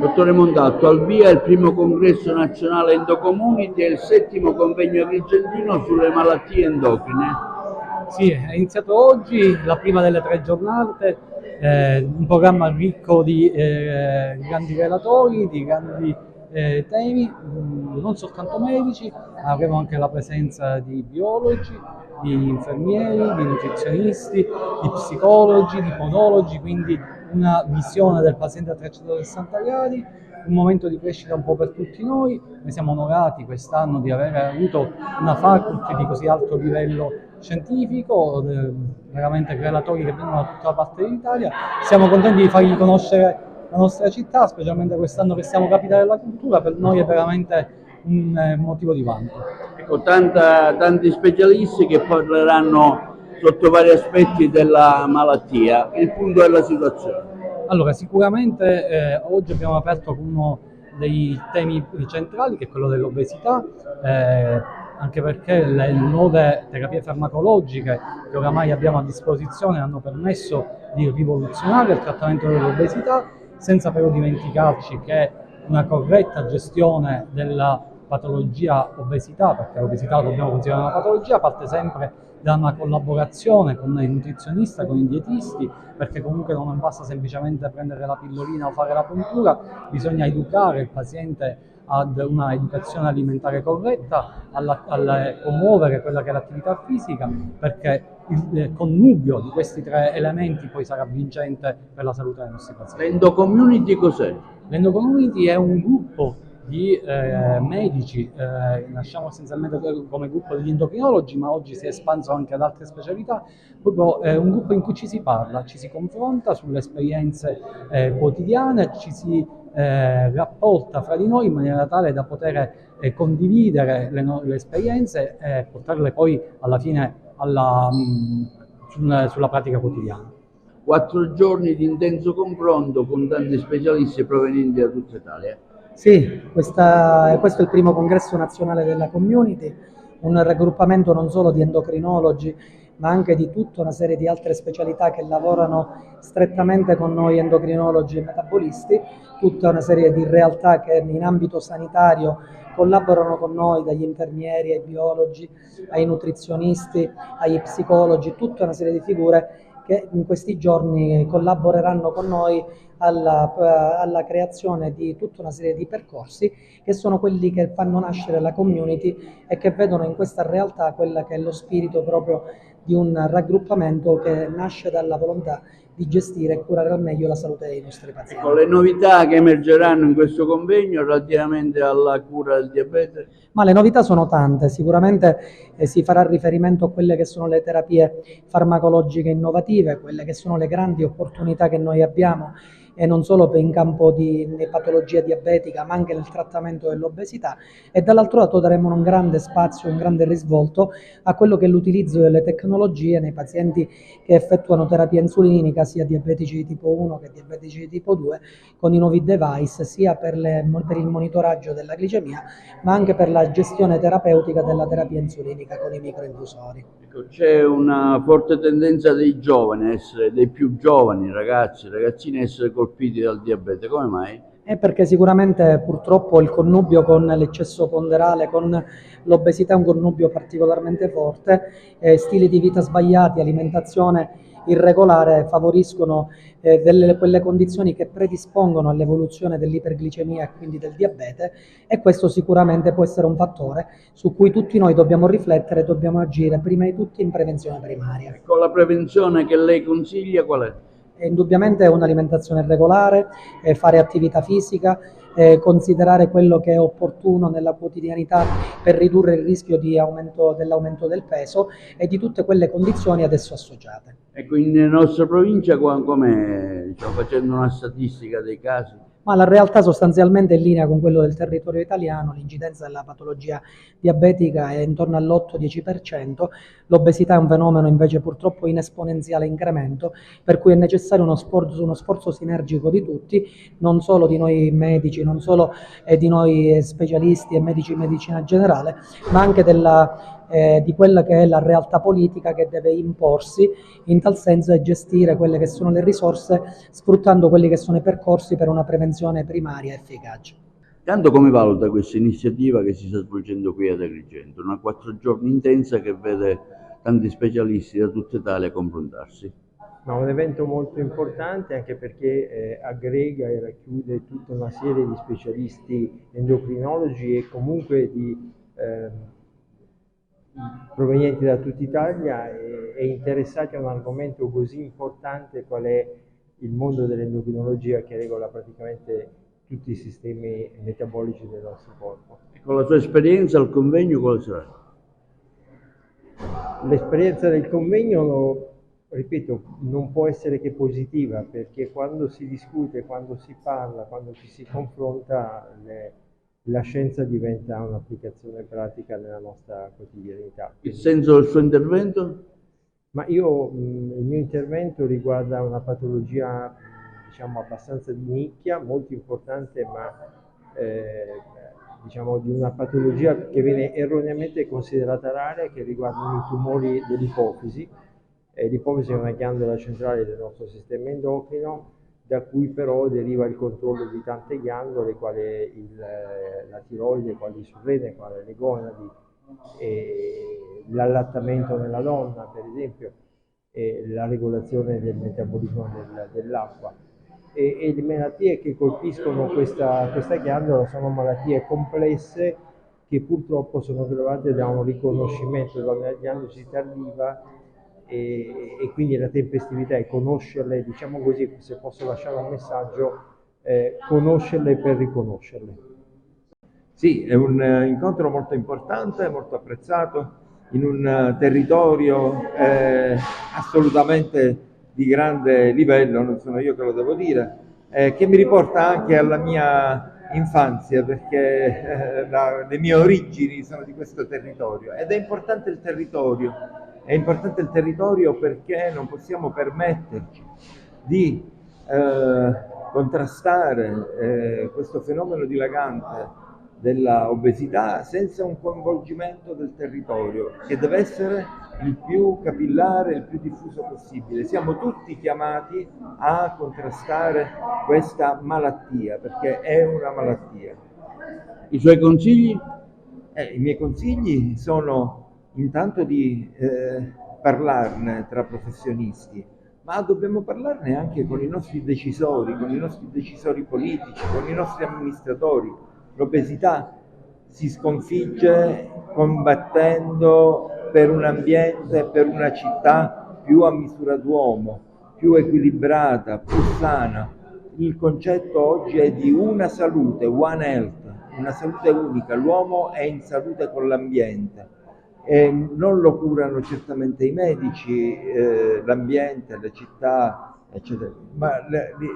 Dottore Montalto, al via il primo congresso nazionale Endocommunity e il 7° convegno agrigentino sulle malattie endocrine. Sì, è iniziato oggi la prima delle 3 giornate, un programma ricco di grandi relatori, di grandi temi, non soltanto medici, avremo anche la presenza di biologi, di infermieri, di nutrizionisti, di psicologi, di podologi, quindi una visione del paziente a 360 gradi, un momento di crescita un po' per tutti noi. Noi siamo onorati quest'anno di aver avuto una faculty di così alto livello scientifico, veramente relatori che vengono da tutta la parte d'Italia. Siamo contenti di fargli conoscere la nostra città, specialmente quest'anno che siamo capitale della cultura. Per noi è veramente un motivo di vanto. Ecco, tanti specialisti che parleranno sotto vari aspetti della malattia. Il punto della situazione. Allora, sicuramente oggi abbiamo aperto con uno dei temi centrali, che è quello dell'obesità, anche perché le nuove terapie farmacologiche che oramai abbiamo a disposizione hanno permesso di rivoluzionare il trattamento dell'obesità, senza però dimenticarci che una corretta gestione della patologia obesità, perché l'obesità la dobbiamo considerare una patologia, parte sempre da una collaborazione con il nutrizionista, con i dietisti, perché comunque non basta semplicemente prendere la pillolina o fare la puntura, bisogna educare il paziente ad una educazione alimentare corretta, a promuovere quella che è l'attività fisica, perché il connubio di questi 3 elementi poi sarà vincente per la salute dei nostri pazienti. L'endocommunity cos'è? L'endocommunity è un gruppo di medici, nasciamo essenzialmente come gruppo degli endocrinologi, ma oggi si è espanso anche ad altre specialità. Proprio un gruppo in cui ci si parla, ci si confronta sulle esperienze quotidiane, ci si rapporta fra di noi in maniera tale da poter condividere le esperienze e portarle poi alla fine sulla pratica quotidiana. 4 giorni di intenso confronto con tanti specialisti provenienti da tutta Italia. Sì, questo è il primo congresso nazionale della community, un raggruppamento non solo di endocrinologi, ma anche di tutta una serie di altre specialità che lavorano strettamente con noi endocrinologi e metabolisti, tutta una serie di realtà che in ambito sanitario collaborano con noi, dagli infermieri ai biologi, ai nutrizionisti, agli psicologi, tutta una serie di figure che in questi giorni collaboreranno con noi alla creazione di tutta una serie di percorsi che sono quelli che fanno nascere la community e che vedono in questa realtà quella che è lo spirito proprio di un raggruppamento che nasce dalla volontà di gestire e curare al meglio la salute dei nostri pazienti. Con le novità che emergeranno in questo convegno relativamente alla cura del diabete? Ma le novità sono tante, sicuramente si farà riferimento a quelle che sono le terapie farmacologiche innovative, quelle che sono le grandi opportunità che noi abbiamo e non solo in campo di patologia diabetica ma anche nel trattamento dell'obesità, e dall'altro lato daremo un grande spazio, un grande risvolto a quello che è l'utilizzo delle tecnologie nei pazienti che effettuano terapia insulinica, sia diabetici di tipo 1 che diabetici di tipo 2, con i nuovi device sia per il monitoraggio della glicemia ma anche per la gestione terapeutica della terapia insulinica con i microinfusori. C'è una forte tendenza dei giovani, dei più giovani ragazzini a essere colpiti dal diabete, come mai? È perché sicuramente purtroppo il connubio con l'eccesso ponderale, con l'obesità è un connubio particolarmente forte, stili di vita sbagliati, alimentazione irregolare favoriscono quelle condizioni che predispongono all'evoluzione dell'iperglicemia e quindi del diabete, e questo sicuramente può essere un fattore su cui tutti noi dobbiamo riflettere e dobbiamo agire prima di tutto in prevenzione primaria. Con la prevenzione che lei consiglia qual è? Indubbiamente un'alimentazione regolare, fare attività fisica, considerare quello che è opportuno nella quotidianità per ridurre il rischio dell'aumento del peso e di tutte quelle condizioni ad esso associate. Ecco, in nostra provincia com'è, diciamo, facendo una statistica dei casi? Ma la realtà sostanzialmente è in linea con quello del territorio italiano, l'incidenza della patologia diabetica è intorno all'8-10%, l'obesità è un fenomeno invece purtroppo in esponenziale incremento, per cui è necessario uno sforzo sinergico di tutti, non solo di noi medici, non solo di noi specialisti e medici in medicina generale, ma anche della di quella che è la realtà politica che deve imporsi in tal senso e gestire quelle che sono le risorse sfruttando quelli che sono i percorsi per una prevenzione primaria efficace. Tanto come valuta questa iniziativa che si sta svolgendo qui ad Agrigento, una 4 giorni intensa che vede tanti specialisti da tutta Italia confrontarsi? Ma un evento molto importante anche perché aggrega e racchiude tutta una serie di specialisti endocrinologi e comunque provenienti da tutta Italia e interessati a un argomento così importante qual è il mondo dell'endocrinologia che regola praticamente tutti i sistemi metabolici del nostro corpo. E con la sua esperienza al convegno quale sarà? L'esperienza del convegno, ripeto, non può essere che positiva, perché quando si discute, quando si parla, quando ci si confronta, la scienza diventa un'applicazione pratica nella nostra quotidianità. Il senso del suo intervento? Ma il mio intervento riguarda una patologia, diciamo, abbastanza di nicchia, molto importante, ma diciamo di una patologia che viene erroneamente considerata rara, che riguardano i tumori dell'ipofisi. L'ipofisi è una ghiandola centrale del nostro sistema endocrino, da cui però deriva il controllo di tante ghiandole, quale la tiroide, quale il surrene, quale le gonadi, l'allattamento nella donna, per esempio, e la regolazione del metabolismo dell'acqua. E le malattie che colpiscono questa ghiandola sono malattie complesse che purtroppo sono provate da un riconoscimento, da una diagnosi tardiva e quindi la tempestività è conoscerle, diciamo così, se posso lasciare un messaggio, conoscerle per riconoscerle. Sì, è un incontro molto importante, molto apprezzato, in un territorio assolutamente di grande livello, non sono io che lo devo dire, che mi riporta anche alla mia infanzia, perché le mie origini sono di questo territorio ed è importante il territorio. È importante il territorio perché non possiamo permetterci di contrastare questo fenomeno dilagante della obesità senza un coinvolgimento del territorio, che deve essere il più capillare, il più diffuso possibile. Siamo tutti chiamati a contrastare questa malattia, perché è una malattia. I suoi consigli? I miei consigli sono intanto di parlarne tra professionisti, ma dobbiamo parlarne anche con i nostri decisori politici, con i nostri amministratori. L'obesità si sconfigge combattendo per un ambiente, per una città più a misura d'uomo, più equilibrata, più sana. Il concetto oggi è di una salute, one health, una salute unica. L'uomo è in salute con l'ambiente. Non lo curano certamente i medici, l'ambiente, le città, eccetera, ma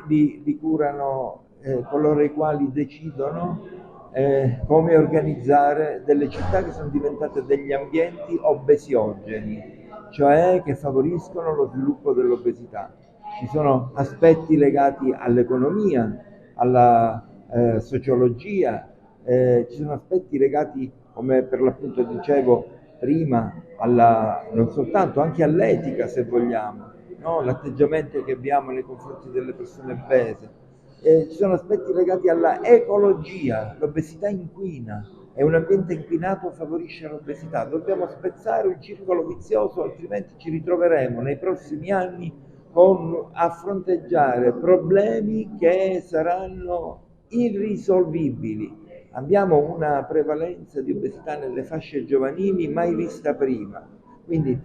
li curano coloro i quali decidono come organizzare delle città che sono diventate degli ambienti obesiogeni, cioè che favoriscono lo sviluppo dell'obesità. Ci sono aspetti legati all'economia, alla sociologia, ci sono aspetti legati, come per l'appunto dicevo prima, non soltanto, anche all'etica, se vogliamo, no? L'atteggiamento che abbiamo nei confronti delle persone obese. Ci sono aspetti legati alla ecologia, l'obesità inquina e un ambiente inquinato favorisce l'obesità. Dobbiamo spezzare un circolo vizioso, altrimenti ci ritroveremo nei prossimi anni a fronteggiare problemi che saranno irrisolvibili. Abbiamo una prevalenza di obesità nelle fasce giovanili mai vista prima, quindi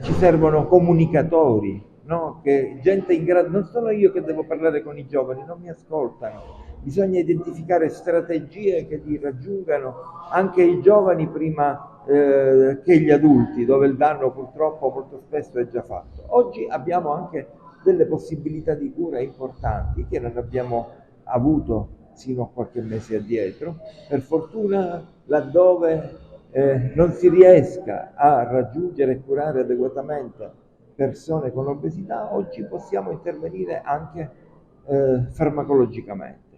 ci servono comunicatori, no? Che gente in grado, non sono io che devo parlare con i giovani, non mi ascoltano, bisogna identificare strategie che li raggiungano anche i giovani prima che gli adulti, dove il danno purtroppo molto spesso è già fatto. Oggi abbiamo anche delle possibilità di cura importanti che non abbiamo avuto sino a qualche mese addietro. Per fortuna, laddove non si riesca a raggiungere e curare adeguatamente persone con obesità, oggi possiamo intervenire anche farmacologicamente.